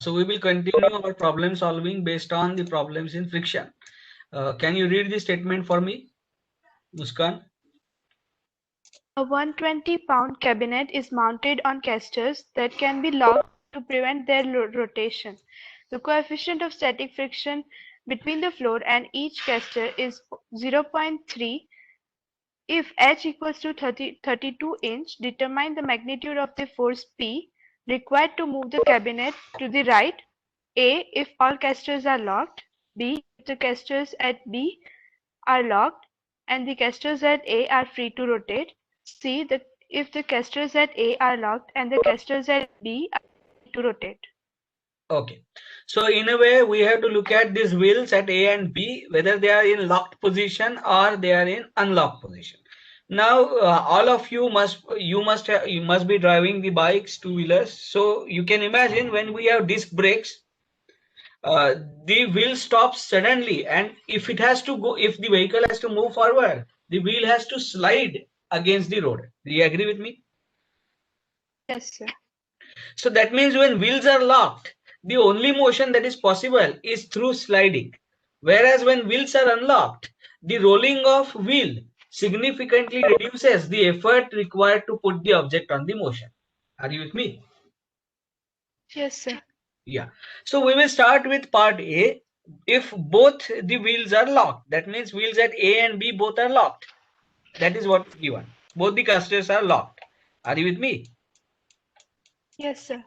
So we will continue our problem solving based on the problems in friction. Can you read the statement for me, Muskan? A 120-pound cabinet is mounted on casters that can be locked to prevent their rotation. The coefficient of static friction between the floor and each caster is 0.3. If H equals to 32 inch, determine the magnitude of the force P required to move the cabinet to the right. A. If all casters are locked. B. If the casters at B are locked and the casters at A are free to rotate. C. If the casters at A are locked and the casters at B are free to rotate. Okay. So in a way, we have to look at these wheels at A and B, whether they are in locked position or they are in unlocked position. Now, all of you must be driving the bikes, two wheelers. So you can imagine when we have disc brakes, uh, the wheel stops suddenly, and if it has to go, if the vehicle has to move forward, the wheel has to slide against the road. Do you agree with me? Yes, sir. So that means when wheels are locked, the only motion that is possible is through sliding. Whereas when wheels are unlocked, the rolling of wheel significantly reduces the effort required to put the object on the motion. Are you with me? Yes, sir. Yeah. So we will start with part A. If both the wheels are locked, that means wheels at A and B both are locked. That is what is given. Both the casters are locked. Are you with me? Yes, sir.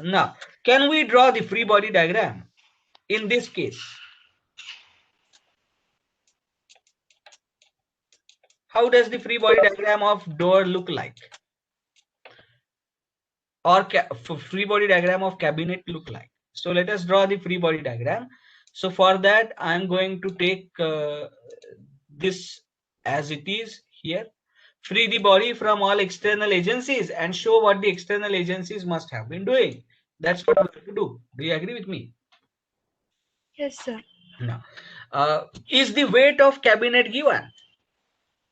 Now, can we draw the free body diagram in this case? How does the free body diagram of door look like? Or free body diagram of cabinet look like? So let us draw the free body diagram. So for that, I am going to take this as it is here. Free the body from all external agencies and show what the external agencies must have been doing. That's what we have to do. Do you agree with me? Yes, sir. Now, is the weight of cabinet given?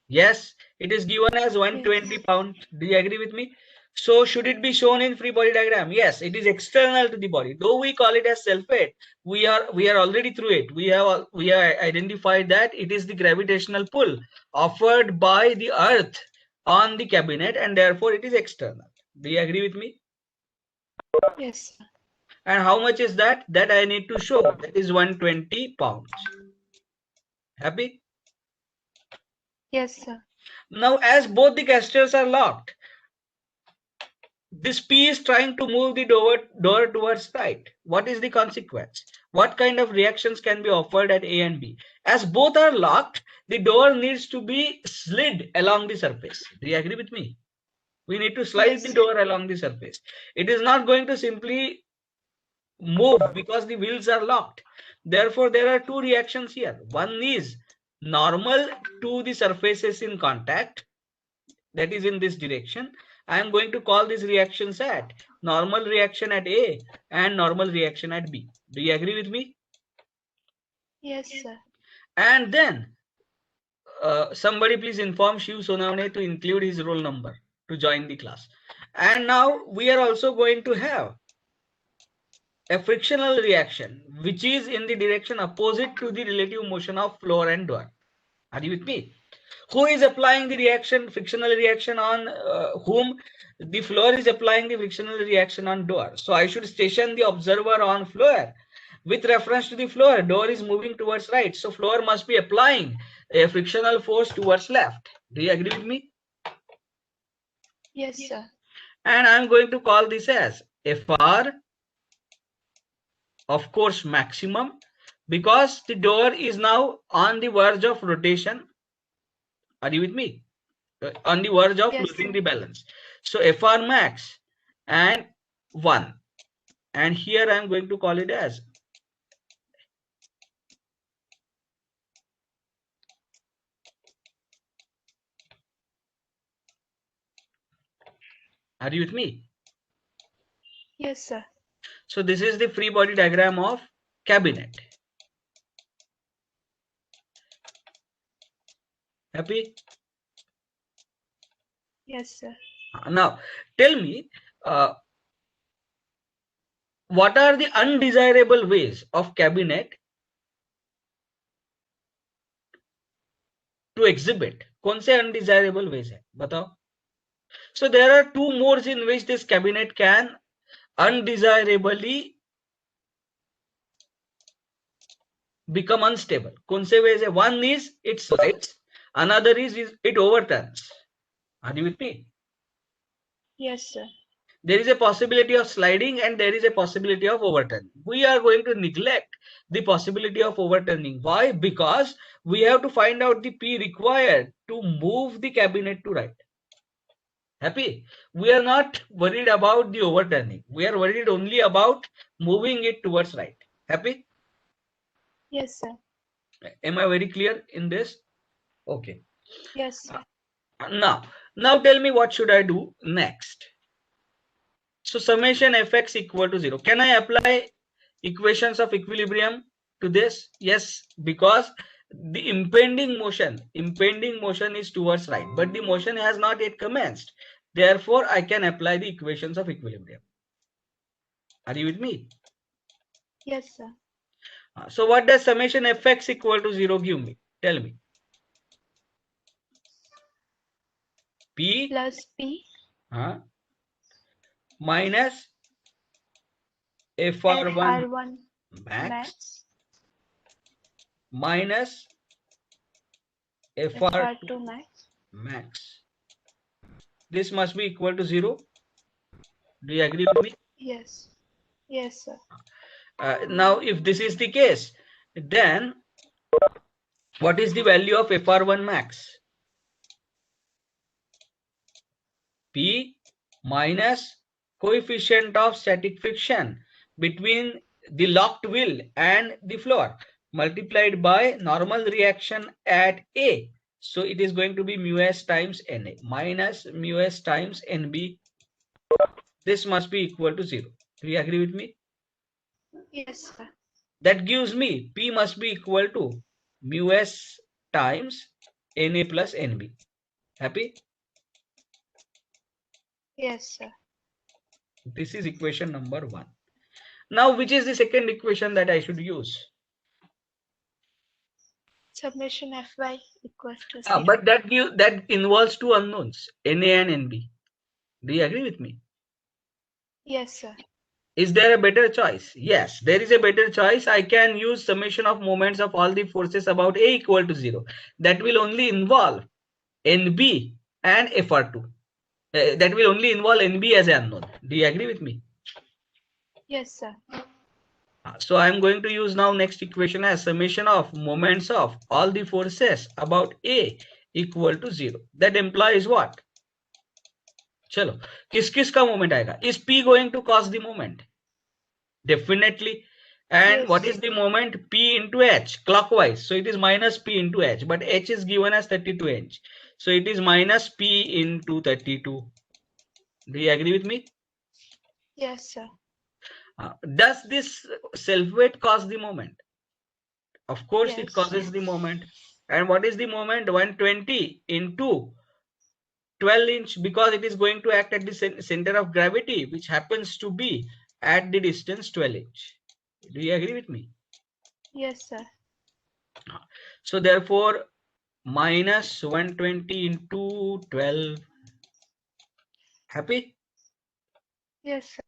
Yes, it is given as 120 Yes. pounds. Do you agree with me? So should it be shown in free body diagram? Yes, it is external to the body. Though we call it as self-weight, we are already through it. We have identified that it is the gravitational pull offered by the earth on the cabinet, and therefore it is external. Do you agree with me? Yes, sir. And how much is that? That I need to show. That is 120 pounds. Happy? Yes, sir. Now, as both the casters are locked, this P is trying to move the door towards right. What is the consequence? What kind of reactions can be offered at A and B? As both are locked, the door needs to be slid along the surface. Do you agree with me? We need to slide the Yes. door along the surface. It is not going to simply move because the wheels are locked. Therefore, there are two reactions here. One is normal to the surfaces in contact, that is in this direction. I am going to call these reactions at normal reaction at A and normal reaction at B. Do you agree with me? Yes, sir. And then somebody please inform Shiv Sonavane to include his roll number to join the class. And now we are also going to have a frictional reaction which is in the direction opposite to the relative motion of floor and door. Are you with me? Who is applying the reaction, frictional reaction on whom? The floor is applying the frictional reaction on door. So I should station the observer on floor. With reference to the floor, door is moving towards right. So floor must be applying a frictional force towards left. Do you agree with me? Yes, sir. And I'm going to call this as FR, of course, maximum, because the door is now on the verge of rotation. Are you with me? On the verge of Yes, losing sir. the balance. So FR max and 1. And here I am going to call it as are you with me? Yes, sir. So this is the free body diagram of cabinet. Happy? Yes, sir. Now tell me, uh, what are the undesirable ways of cabinet to exhibit? कौन से undesirable ways है बताओ. So there are two modes in which this cabinet can undesirably become unstable. कौन से ways है? One is it slides, another is it overturns. Are you with me? Yes, sir. There is a possibility of sliding and there is a possibility of overturning. We are going to neglect the possibility of overturning. Why? Because we have to find out the P required to move the cabinet to right. Happy? We are not worried about the overturning. We are worried only about moving it towards right. Happy? Yes, sir. Am I very clear in this? Okay. Yes, sir. Now tell me what should I do next? So summation fx equal to 0. Can I apply equations of equilibrium to this? Yes, because the impending motion is towards right, but the motion has not yet commenced. Therefore, I can apply the equations of equilibrium. Are you with me? Yes, sir. So what does summation fx equal to 0 give me? Tell me. P Plus P minus FR1 FR1 max max minus FR2 FR2 max. max. This must be equal to 0. Do you agree with me? Yes. Yes, sir. Now, if this is the case, then what is the value of FR1 max? P minus coefficient of static friction between the locked wheel and the floor multiplied by normal reaction at A. So it is going to be mu s times Na minus mu s times Nb. This must be equal to 0. Do you agree with me? Yes, sir. That gives me P must be equal to mu s times Na plus Nb. Happy? Yes, sir. This is equation number 1. Now, which is the second equation that I should use? Summation Fy equals to 0. But that involves two unknowns, Na and Nb. Do you agree with me? Yes, sir. Is there a better choice? Yes, there is a better choice. I can use summation of moments of all the forces about A equal to 0. That will only involve Nb and FR2. That will only involve Nb as an unknown. Do you agree with me? Yes, sir. So I am going to use now next equation as summation of moments of all the forces about A equal to 0. That implies what? चलो किस किस का moment आएगा? Is P going to cause the moment? Definitely. And Yes. what is the moment? P into H clockwise. So it is minus P into H, but H is given as 32 inch. So it is minus P into 32. Do you agree with me? Yes, sir. Does this self weight cause the moment? Of course, Yes. it causes the moment. And what is the moment? 120 into 12 inch, because it is going to act at the center of gravity, which happens to be at the distance 12 inch. Do you agree with me? Yes, sir. So therefore, minus 120 into 12. Happy? Yes, sir.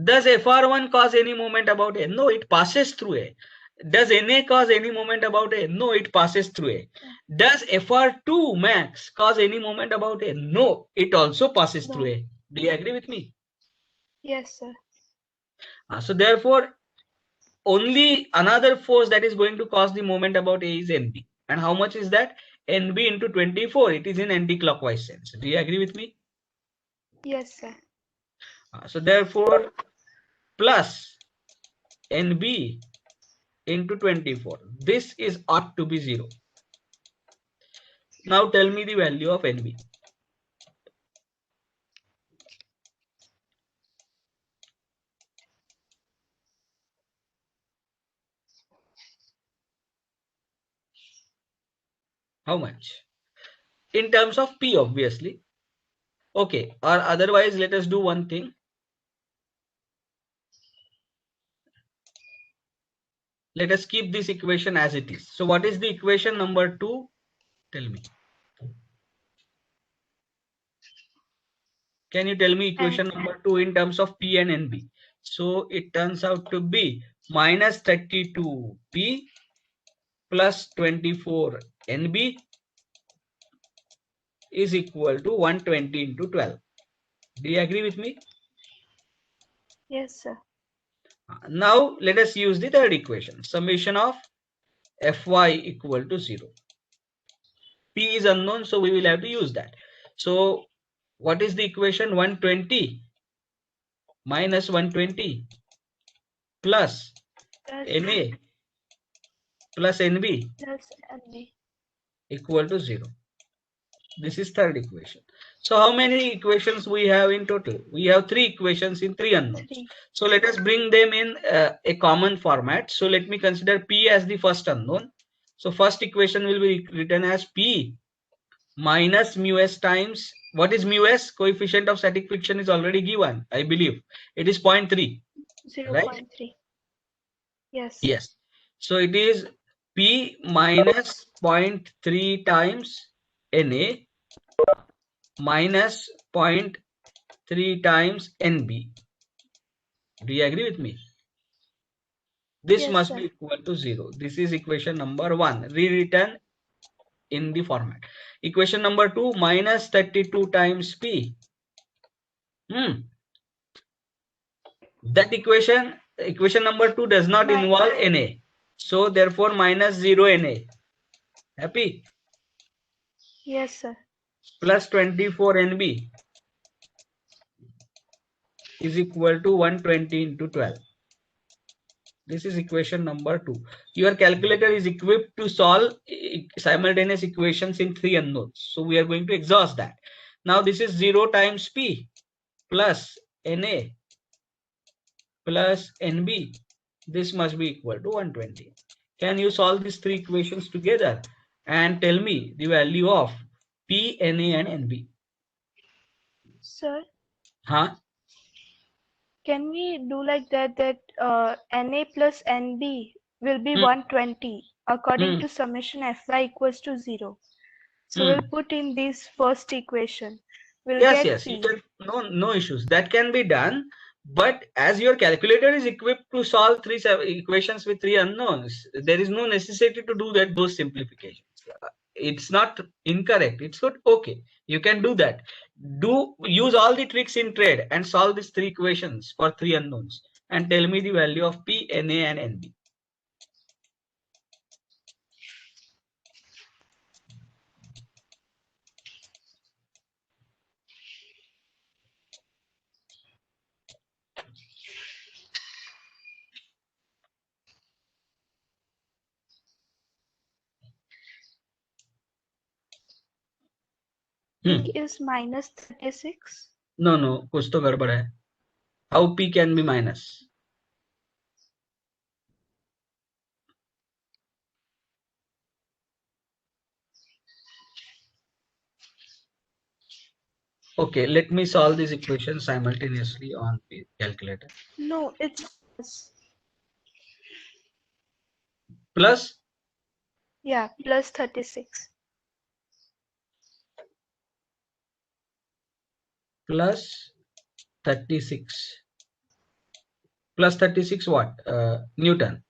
Does FR1 cause any moment about A? No, it passes through A. Does Na cause any moment about A? No, it passes through A. Does FR2 max cause any moment about A? No, it also passes through A. Do you agree with me? Yes, sir. So therefore, only another force that is going to cause the moment about A is Nb. And how much is that? Nb into 24. It is in anti-clockwise sense. Do you agree with me? Yes, sir. So therefore, plus Nb into 24. This is ought to be 0. Now tell me the value of Nb. How much? In terms of P, obviously. Okay, or otherwise, let us do one thing. let us keep this equation as it is. So what is the equation number 2? Tell me. Can you tell me equation number 2 in terms of P and NB? So it turns out to be minus 32P plus 24 NB is equal to 120 into 12. Do you agree with me? Yes, sir. Now let us use the third equation. Summation of Fy equal to 0. P is unknown, so we will have to use that. So what is the equation? 120 minus 120 plus Na plus NB equal to 0. This is third equation. So how many equations we have in total? We have 3 equations in 3 unknowns. So let us bring them in a common format. So let me consider P as the first unknown. So first equation will be written as P minus mu s times, what is mu s? Coefficient of static friction is already given, I believe. It is 0.3. 0.3. Right? Yes. Yes. So it is P minus 0.3 times Na minus 0.3 times NB. Do you agree with me? This Yes, must sir. be equal to 0. This is equation number 1, rewritten in the format. Equation number 2, minus 32 times P. That equation number 2 does not involve Na. So therefore minus 0 Na. Happy? Yes, sir. Plus 24 NB is equal to 120 into 12. This is equation number 2. Your calculator is equipped to solve simultaneous equations in 3 unknowns. So we are going to exhaust that. Now this is 0 times P plus Na plus NB. This must be equal to 120. Can you solve these 3 equations together and tell me the value of P, Na and NB? Sir, Huh? can we do like that Na plus Nb will be 120 according to summation Fy equals to 0. So we'll put in this first equation. We'll Yes, get yes. P. You can, no issues. That can be done. But as your calculator is equipped to solve 3 equations with 3 unknowns, there is no necessity to do those simplifications. It's not incorrect. It's good. Okay, you can do that. Use all the tricks in trade and solve these 3 equations for 3 unknowns and tell me the value of P, Na and Nb. P is minus 36. No, कुछ तो गड़बड़ है. How P can be minus? Okay, let me solve this equation simultaneously on the calculator. No, it's Plus? Yeah, plus 36. Plus 36. Plus 36 what? Newton.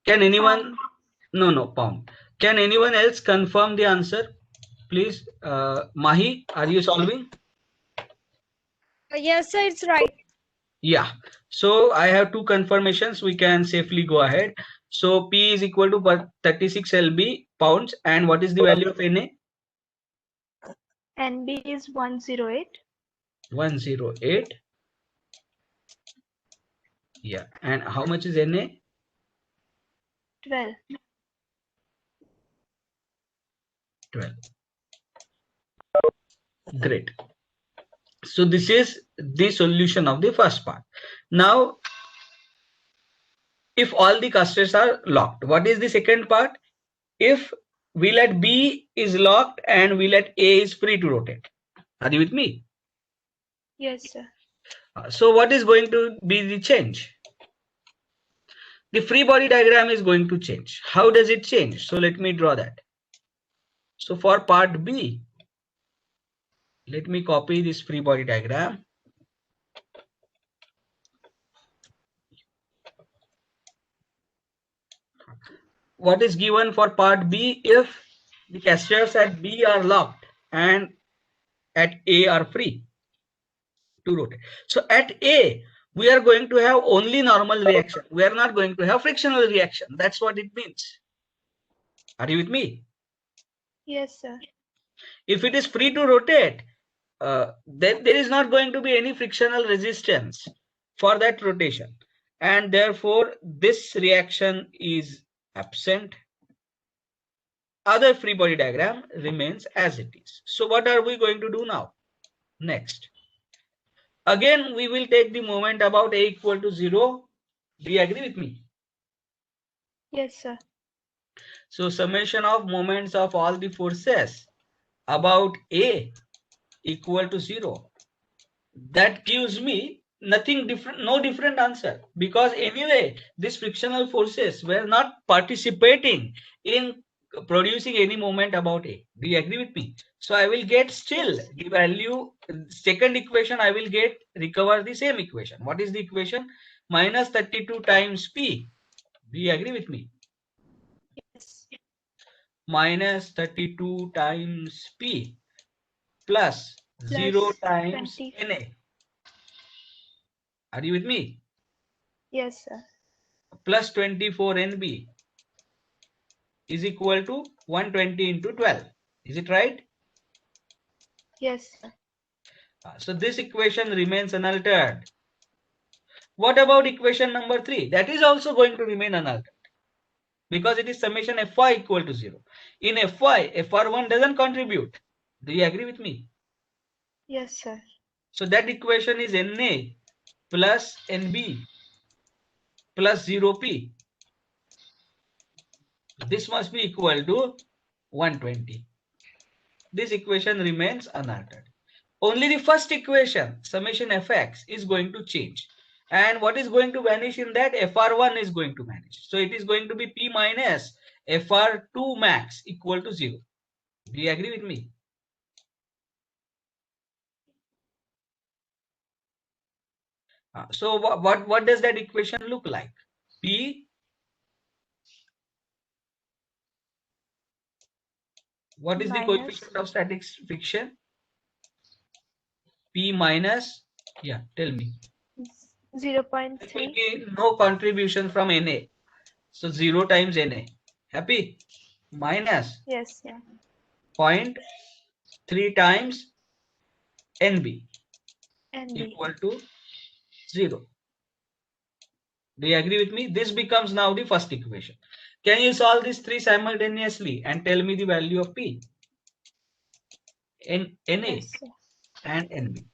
Can anyone? No, pound. Can anyone else confirm the answer? Please, Mahi, are you solving? Yes, sir, it's right. Yeah. So I have 2 confirmations. We can safely go ahead. So P is equal to 36 lb pounds. And what is the value of Na? NB is 108. 108. Yeah. And how much is Na? 12. 12. Great. So this is the solution of the first part. Now, if all the clusters are locked, what is the second part? If wheelet B is locked and wheelet A is free to rotate. Are you with me? Yes, sir. So what is going to be the change? the free body diagram is going to change. How does it change? So let me draw that. So for part B, let me copy this free body diagram. What is given for part B? If the casters at B are locked and at A are free to rotate. So at A, we are going to have only normal reaction. We are not going to have frictional reaction. That's what it means. Are you with me? Yes, sir. If it is free to rotate, then there is not going to be any frictional resistance for that rotation. And therefore, this reaction is absent. Other free body diagram remains as it is. So what are we going to do now? Next. Again, we will take the moment about A equal to 0. Do you agree with me? Yes, sir. So summation of moments of all the forces about A equal to 0. That gives me nothing different, no different answer, because anyway, these frictional forces were not participating in producing any moment about A. Do you agree with me? So I will get still Yes. the value, second equation I will get, recover the same equation. What is the equation? Minus 32 times P. Do you agree with me? Yes. Minus 32 times P plus 0 Plus times 20. Na. Are you with me? Yes, sir. Plus 24 NB is equal to 120 into 12. Is it right? Yes, sir. So this equation remains unaltered. What about equation number 3? That is also going to remain unaltered because it is summation Fy equal to 0. In Fy, Fr1 doesn't contribute. Do you agree with me? Yes, sir. So that equation is Na plus Nb plus 0P. This must be equal to 120. This equation remains unaltered. Only the first equation, summation Fx, is going to change. And what is going to vanish in that? Fr1 is going to vanish. So it is going to be P minus Fr2 max equal to 0. Do you agree with me? So what does that equation look like? P, what is the Minus coefficient of static friction? P minus, yeah, tell me. 0.3. There will be no contribution from Na. So 0 times Na. Happy? Minus Yes, sir. 0.3 times Nb NB. equal to 0. Do you agree with me? This becomes now the first equation. Can you solve these three simultaneously and tell me the value of P? Na Yes, sir. and Nb.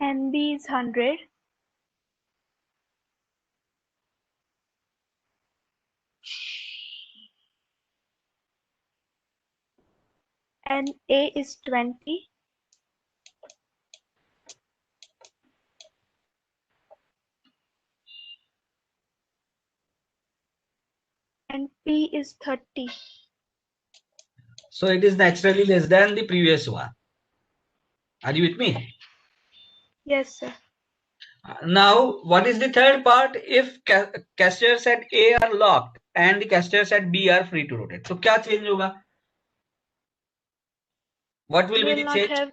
NB is 100. And A is 20. And P is 30. So it is naturally less than the previous one. Are you with me? Yes, sir. Now, what is the third part? If casters at A are locked and the casters at B are free to rotate. So क्या change होगा? What will be We'll the not change? have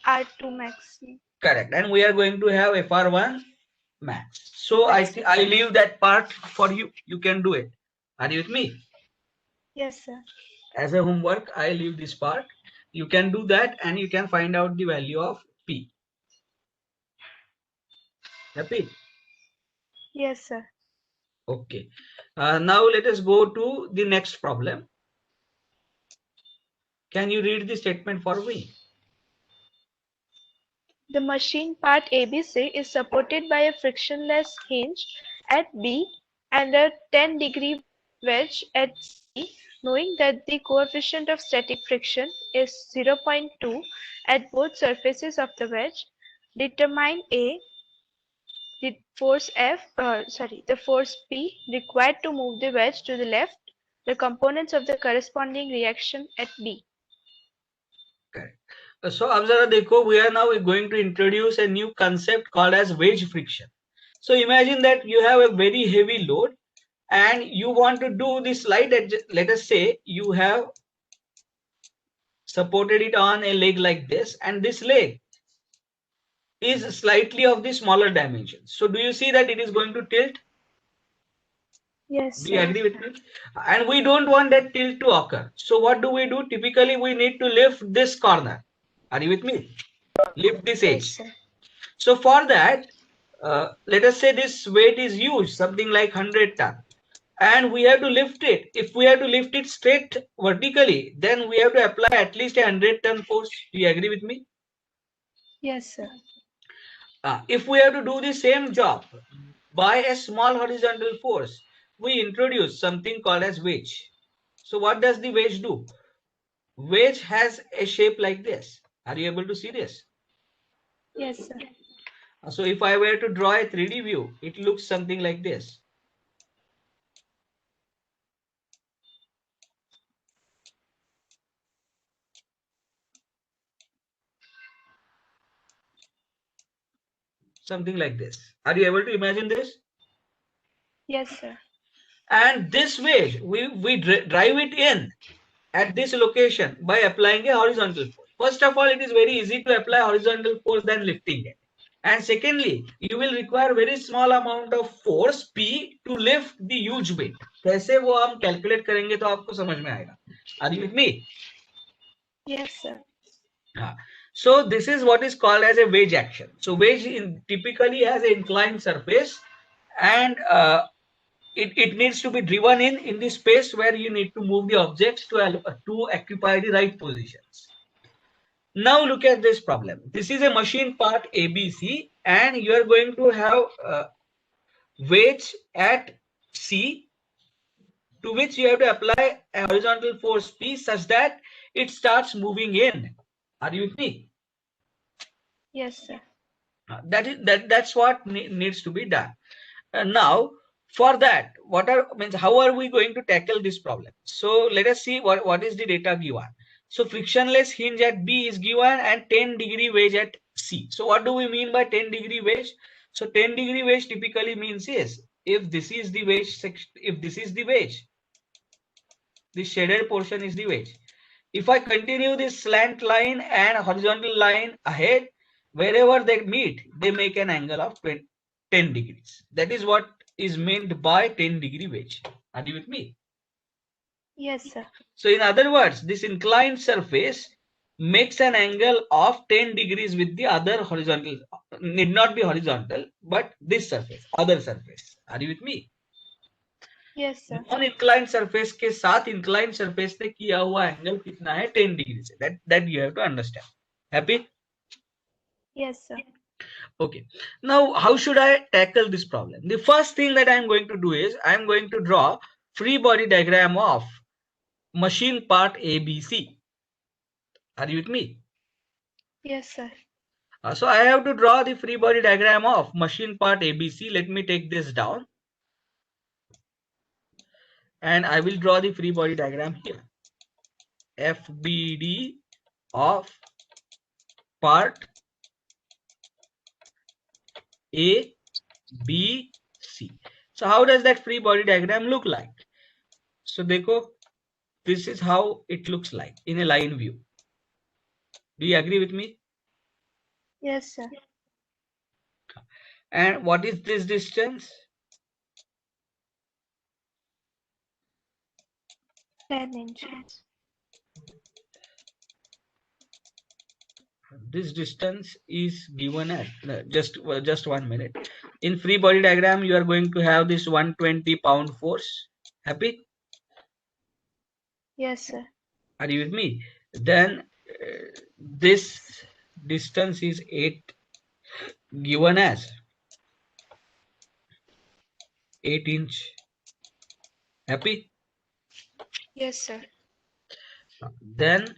Fr2 max. Correct. And we are going to have FR1 max. So Yes. I leave that part for you. You can do it. Are you with me? Yes, sir. As a homework, I leave this part. You can do that and you can find out the value of P. Happy? Yes, sir. Okay. Now let us go to the next problem. Can you read the statement for me? The machine part ABC is supported by a frictionless hinge at B and a 10-degree wedge at C. Knowing that the coefficient of static friction is 0.2 at both surfaces of the wedge, determine the the force P required to move the wedge to the left, the components of the corresponding reaction at B. Correct. So observe, देखो, we are now going to introduce a new concept called as wedge friction. So imagine that you have a very heavy load and you want to do this slide. Let us say you have supported it on a leg like this, and this leg is slightly of the smaller dimension. So do you see that it is going to tilt? Yes, Do you sir. agree with me? And we don't want that tilt to occur. So what do? Typically, we need to lift this corner. Are you with me? Lift this Yes, edge. sir. So for that, let us say this weight is huge, something like 100 ton. And we have to lift it. If we have to lift it straight vertically, then we have to apply at least a 100-ton force. Do you agree with me? Yes, sir. If we have to do the same job by a small horizontal force, we introduce something called as wedge. So what does the wedge do? Wedge has a shape like this. Are you able to see this? Yes, sir. So if I were to draw a 3D view, it looks something like this. Something like this. Are you able to imagine this? Yes, sir. And this wedge, we drive it in at this location by applying a horizontal force. First of all, it is very easy to apply horizontal force than lifting it. And secondly, you will require very small amount of force P to lift the huge weight. कैसे वो हम calculate करेंगे तो आपको समझ में आएगा. Are you with me? Yes, sir. So this is what is called as a wedge action. So wedge typically has an inclined surface, and it needs to be driven in the space where you need to move the objects to occupy the right positions. Now look at this problem. This is a machine part ABC, and you are going to have wedge at C, to which you have to apply a horizontal force P such that it starts moving in. Are you with me? Yes, sir. That's what needs to be done. Now, for that, how are we going to tackle this problem? So let us see what is the data given. So frictionless hinge at B is given and 10-degree wedge at C. So what do we mean by 10-degree wedge? So 10-degree wedge typically means is if this is the wedge section, if this is the wedge, the shaded portion is the wedge. If I continue this slant line and horizontal line ahead, wherever they meet, they make an angle of 10 degrees. That is what is meant by 10-degree wedge. Are you with me? Yes, sir. So in other words, this inclined surface makes an angle of 10 degrees with the other horizontal, need not be horizontal, but this surface, other surface. Are you with me? Yes, sir. Non inclined surface के साथ inclined surface ने किया हुआ angle कितना है 10 degree से. That you have to understand. Happy? Yes, sir. Okay. Now, how should I tackle this problem? The first thing that I am going to do is I am going to draw free body diagram of machine part ABC. Are you with me? Yes, sir. So I have to draw the free body diagram of machine part ABC. Let me take this down. And I will draw the free body diagram here. FBD of part A, B, C. So how does that free body diagram look like? So देखो, this is how it looks like in a line view. Do you agree with me? Yes, sir. And what is this distance? 10 inches. This distance is given at just 1 minute. In free body diagram, you are going to have this 120 pound force. Happy? Yes, sir. Are you with me? Then this distance is 8, given as 8 inch. Happy? Yes, sir. Then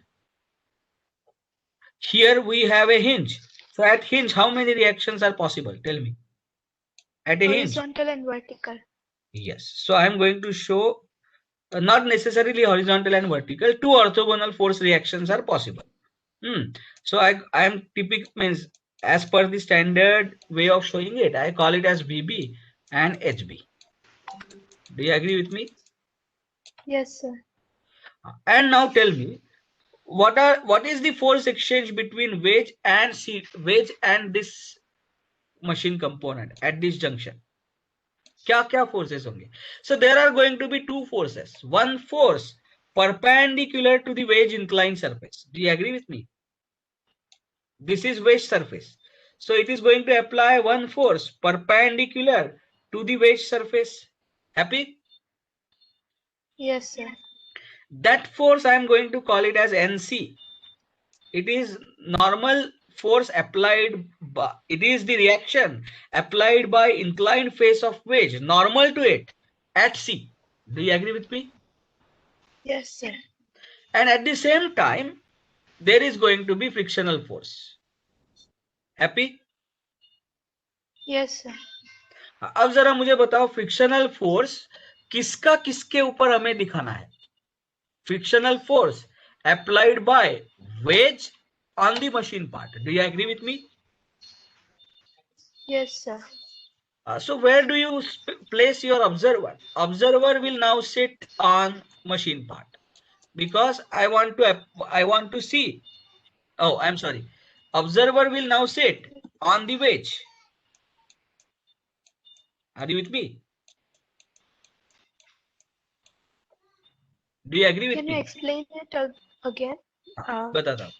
here we have a hinge. So at hinge, how many reactions are possible? Tell me. At a hinge. Horizontal and vertical. Yes. So I am going to show not necessarily horizontal and vertical. Two orthogonal force reactions are possible. So I am means as per the standard way of showing it, I call it as VB and HB. Do you agree with me? Yes, sir. And now tell me, what is the force exchange between wedge and this machine component at this junction? क्या forces होंगे? So there are going to be two forces. One force perpendicular to the wedge inclined surface. Do you agree with me? This is wedge surface. So it is going to apply one force perpendicular to the wedge surface. Happy? Yes, sir. That force I am going to call it as NC. It is normal force applied by, it is the reaction applied by inclined face of wedge normal to it at C. Do you agree with me? Yes, sir. And at the same time, there is going to be frictional force. Happy? Yes, sir. अब जरा मुझे बताओ frictional force किसके ऊपर हमें दिखाना है? Frictional force applied by wedge on the machine part. Do you agree with me? Yes, sir. So where do you place your observer? Observer will now sit on machine part because I want to see. Oh, I'm sorry. Observer will now sit on the wedge. Are you with me? Do you agree with Can me? you explain it again? बताता हूँ.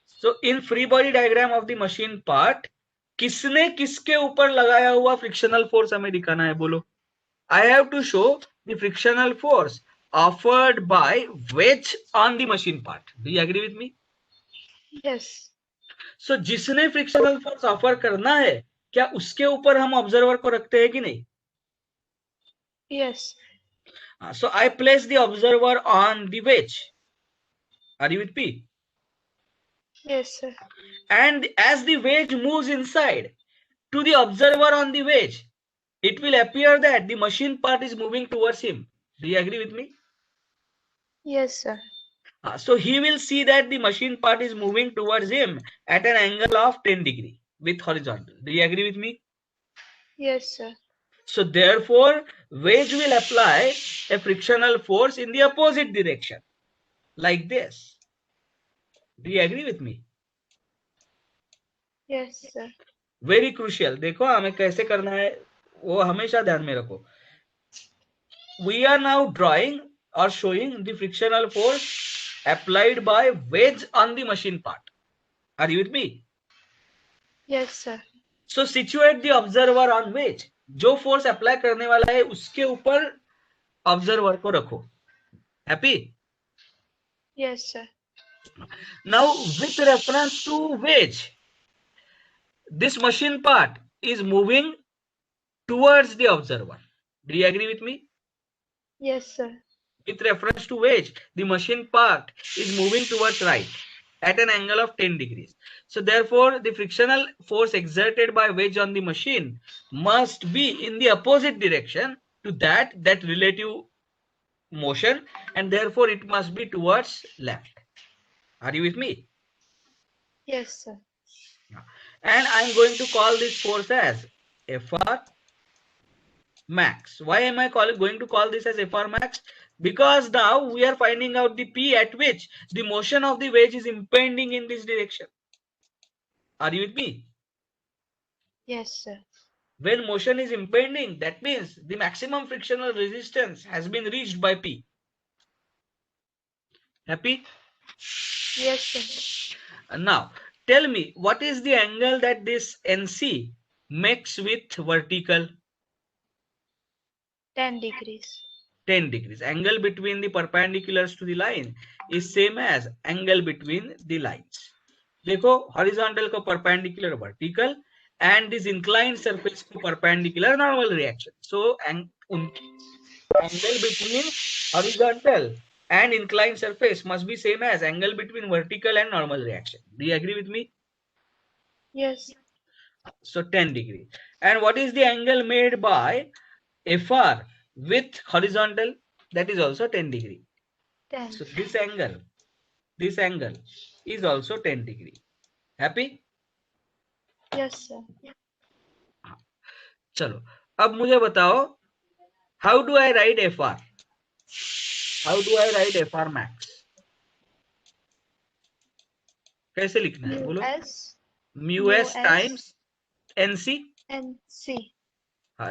So in free body diagram of the machine part, किसने किसके ऊपर लगाया हुआ frictional force हमें दिखाना है? बोलो. I have to show the frictional force offered by wedge on the machine part. Do you agree with me? Yes. So जिसने फ्रिक्शनल फोर्स ऑफर करना है, क्या उसके ऊपर हम ऑब्जर्वर को रखते हैं कि नहीं? Yes. So I place the observer on the wedge. Are you with me? Yes, sir. And as the wedge moves inside to the observer on the wedge, it will appear that the machine part is moving towards him. Do you agree with me? Yes, sir. So he will see that the machine part is moving towards him at an angle of 10 degree with horizontal. Do you agree with me? Yes, sir. So therefore, wedge will apply a frictional force in the opposite direction, like this. Do you agree with me? Yes, sir. Very crucial. देखो हमें कैसे करना है वो हमेशा ध्यान में रखो. We are now drawing or showing the frictional force applied by wedge on the machine part. Are you with me? Yes, sir. So situate the observer on wedge. जो फोर्स अप्लाई करने वाला है उसके ऊपर ऑब्जर्वर को रखो. Happy? Yes, sir. Now with reference to wedge, this machine part is moving towards the observer. Do you agree with me? Yes, sir. With reference to wedge, the machine part is moving towards right at an angle of 10 degrees. So therefore, the frictional force exerted by wedge on the machine must be in the opposite direction to that relative motion, and therefore it must be towards left. Are you with me? Yes, sir. And I'm going to call this force as Fr max. Why am I going to call this as Fr max? Because now we are finding out the P at which the motion of the wedge is impending in this direction. Are you with me? Yes, sir. When motion is impending, that means the maximum frictional resistance has been reached by P. Happy? Yes, sir. Now, tell me, what is the angle that this NC makes with vertical? 10 degrees. 10 degrees. Angle between the perpendiculars to the line is same as angle between the lines. देखो, horizontal को perpendicular vertical and this inclined surface को perpendicular normal reaction. So, angle between horizontal and inclined surface must be same as angle between vertical and normal reaction. Do you agree with me? Yes. So 10 degrees. And what is the angle made by FR with horizontal? That is also 10 degree. 10. So this angle is also 10 degree. Happy? Yes, sir. चलो, अब मुझे बताओ, how do I write FR? How do I write FR max? कैसे लिखना है बोलो? Mu S times NC. NC.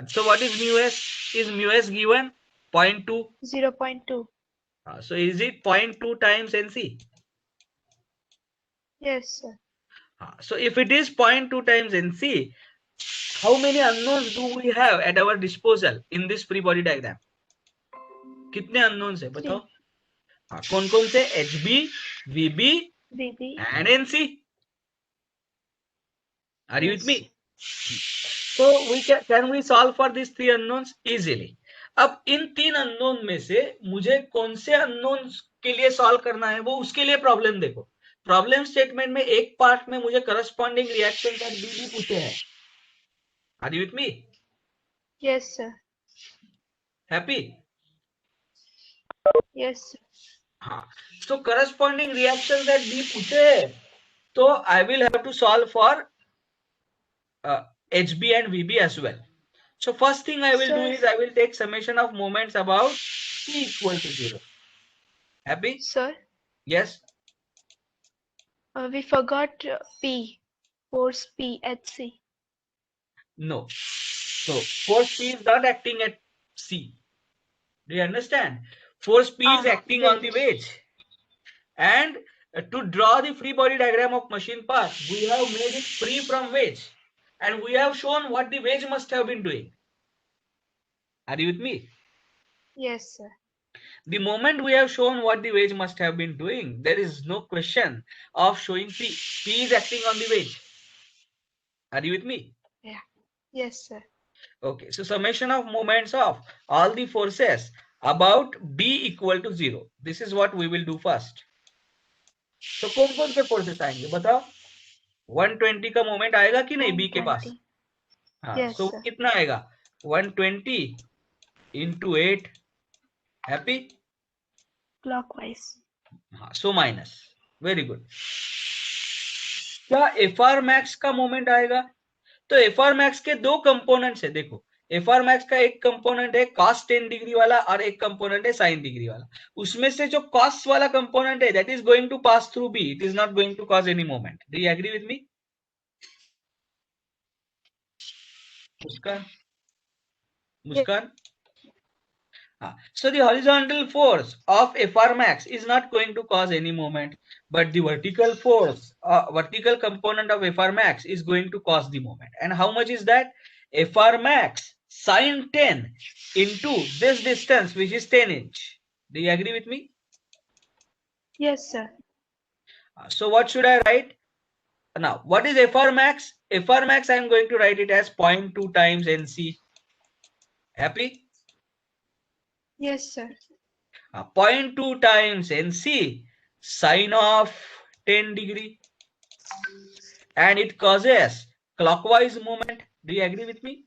So what is mu S? Is mu S given 0.2? 0.2. So is it 0.2 times NC? Yes, sir. So if it is 0.2 times NC, how many unknowns do we have at our disposal in this free body diagram? कितने unknowns है बताओ? कौन कौन से? HB, VB, and NC. Are you with me? So can we solve for these three unknowns easily? अब इन तीन unknown में से मुझे कौन से अननोन के लिए सॉल्व करना है वो उसके लिए प्रॉब्लम देखो. प्रॉब्लम स्टेटमेंट में एक पार्ट में मुझे करस्पॉन्डिंग रिएक्शन का बीबी पूछे हैं. Are you with me? Yes, sir. Happy? Yes, sir. हाँ. So corresponding reaction that B पूछे हैं, तो I will have to solve for HB and VB as well. So first thing I will do is I will take summation of moments about P equal to 0. Happy? Sir? Yes? We forgot P. Force P at C. No. So force P is not acting at C. Do you understand? Force P is acting on the wedge. And to draw the free body diagram of machine part, we have made it free from wedge. And we have shown what the wedge must have been doing. Are you with me? Yes, sir. The moment we have shown what the wedge must have been doing, there is no question of showing P. P is acting on the wedge. Are you with me? Yeah. Yes, sir. Okay. So summation of moments of all the forces about B equal to 0. This is what we will do first. So कौन-कौन से forces आएंगे बताओ? 120 का moment आएगा कि नहीं B के पास? हाँ. Yes, so sir. कितना आएगा? 120 into 8. Happy? Clockwise. हाँ. So minus. Very good. क्या FR max का मोमेंट आएगा? तो FR max के दो कंपोनेंट्स है. देखो, FR max का एक कंपोनेंट है cos 10 डिग्री वाला और एक कंपोनेंट है sin डिग्री वाला. उसमें से जो cos वाला कंपोनेंट है that is going to pass through B. It is not going to cause any moment. Do you agree with me? Muskan? So the horizontal force of FR max is not going to cause any moment, but the vertical force, vertical component of FR max is going to cause the moment. And how much is that? FR max sin 10 into this distance, which is 10 inch. Do you agree with me? Yes, sir. So what should I write? Now, what is FR max? FR max, I am going to write it as 0.2 times NC. Happy? Yes, sir. 0.2 times NC sine of 10 degree, and it causes clockwise movement. Do you agree with me?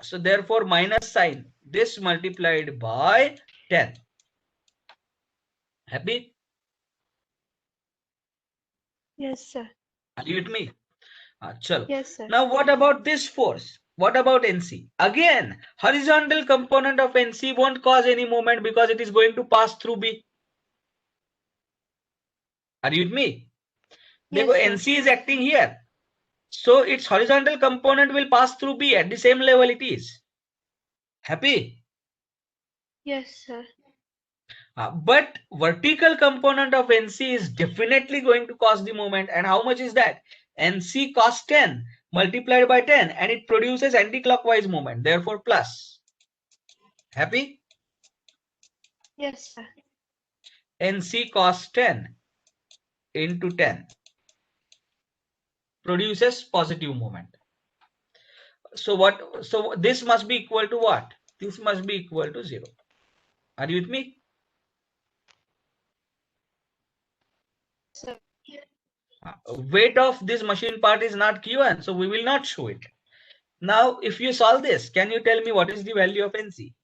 So therefore minus sign, this multiplied by 10. Happy? Yes, sir. Are you with me? Chalo. Yes, sir. Now what about this force? What about NC? Again, horizontal component of NC won't cause any movement because it is going to pass through B. Are you with me? Yes, Dekho, sir. NC is acting here. So its horizontal component will pass through B at the same level it is. Happy? Yes, sir. But vertical component of NC is definitely going to cause the moment. And how much is that? NC cos 10 multiplied by 10, and it produces anti-clockwise moment. Therefore, plus. Happy? Yes, sir. NC cos 10 into 10 produces positive moment. So what? So this must be equal to what? This must be equal to 0. Are you with me? Sir. Weight of this machine part is not given, so we will not show it. Now, if you solve this, can you tell me what is the value of NC?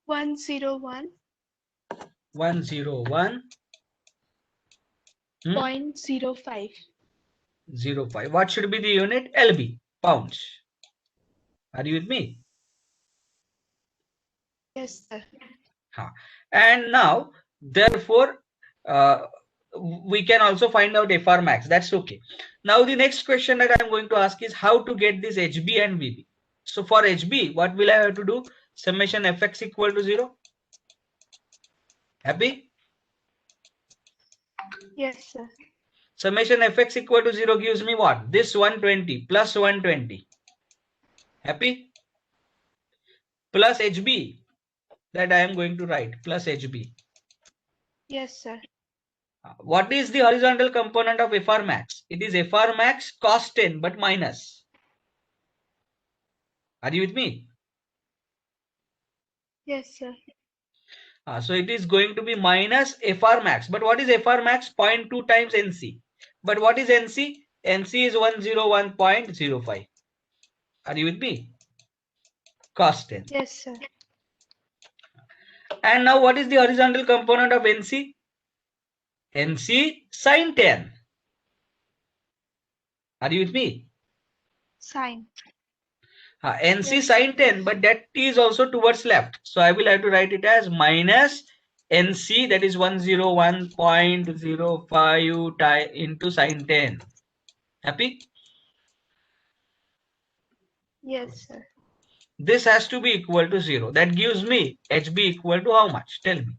One zero one 101 point 05. 05. What should be the unit? LB, pounds. Are you with me? Yes, sir. And now, therefore, we can also find out FR max. That's okay. Now, the next question that I'm going to ask is how to get this HB and VB. So for HB, what will I have to do? Summation Fx equal to 0. Happy? Yes, sir. Summation Fx equal to 0 gives me what? This 120 plus 120. Happy? Plus HB that I am going to write plus HB. Yes, sir. What is the horizontal component of FR max? It is FR max cos 10 but minus. Are you with me? Yes, sir. So it is going to be minus FR max. But what is FR max? 0.2 times NC. But what is NC? NC is 101.05. Are you with me? Cos 10. Yes, sir. And now what is the horizontal component of NC? NC sin 10. Are you with me? Sine. NC Yes, sin sir. 10, but that is also towards left. So I will have to write it as minus NC, that is 101.05 into sin 10. Happy? Yes, sir. This has to be equal to 0. That gives me HB equal to how much? Tell me.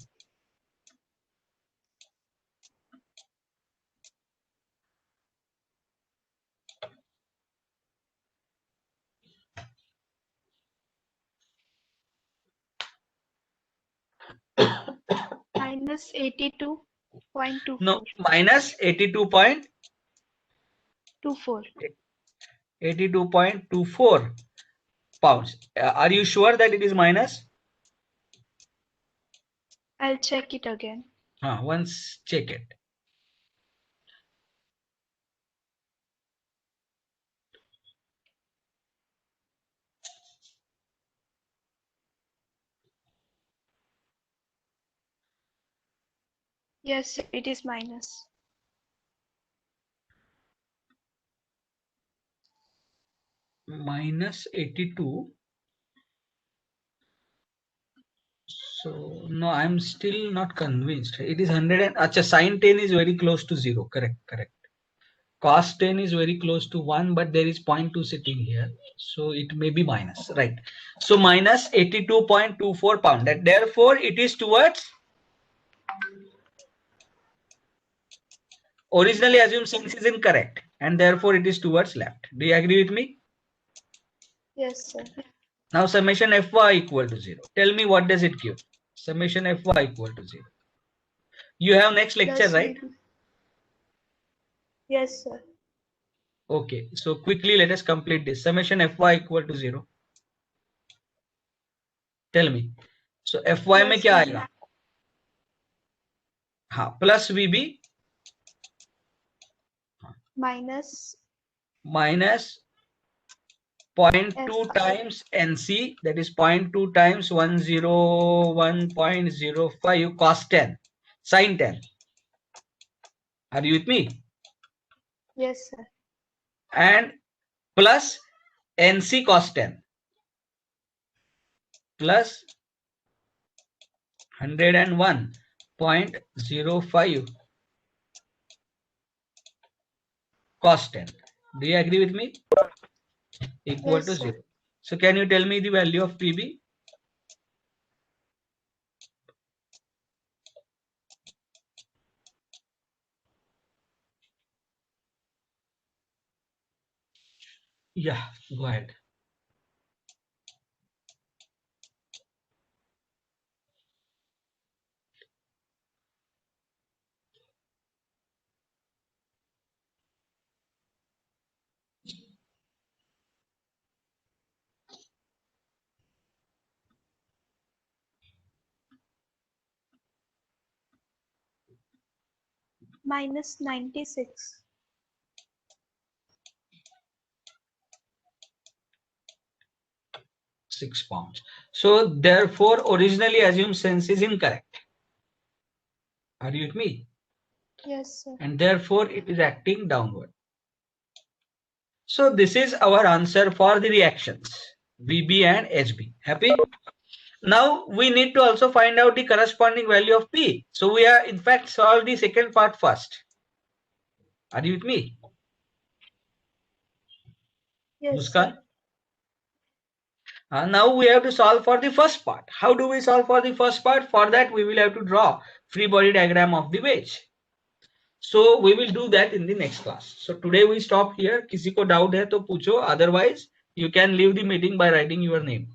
Minus 82.24. No, minus 24. 82.24 pounds. Are you sure that it is minus? I'll check it again. Once check it. Yes, it is minus. Minus 82. So no, I'm still not convinced. It is 100 and acha, sin 10 is very close to 0. Correct, correct. Cos 10 is very close to 1, but there is 0.2 sitting here. So it may be minus, right? So minus 82.24 pound. That therefore it is towards originally assumed since is incorrect, and therefore it is towards left. Do you agree with me? Yes, sir. Now summation Fy equal to 0. Tell me what does it give? Summation Fy equal to 0. You have next lecture, Plus right? VB. Yes, sir. Okay, so quickly let us complete this. Summation Fy equal to 0. Tell me. So FY में Yes, क्या sir. आएगा? हाँ, plus VB Minus minus 0.2 SR. times NC, that is 0.2 times 101.05 cos 10 sin 10. Are you with me? Yes, sir. And plus NC cos 10 plus 101.05 cos 10. Do you agree with me? Equal to Yes, sir. 0. So can you tell me the value of PB? Yeah, go ahead. Minus 96. 6 pounds. So therefore, originally assumed sense is incorrect. Are you with me? Yes, sir. And therefore it is acting downward. So this is our answer for the reactions VB and HB. Happy? Now we need to also find out the corresponding value of P. So we are in fact solve the second part first. Are you with me? Yes, sir. Muskan? Now we have to solve for the first part. How do we solve for the first part? For that we will have to draw free body diagram of the wedge. So we will do that in the next class. So today we stop here. किसी को doubt है तो पूछो. Otherwise you can leave the meeting by writing your name.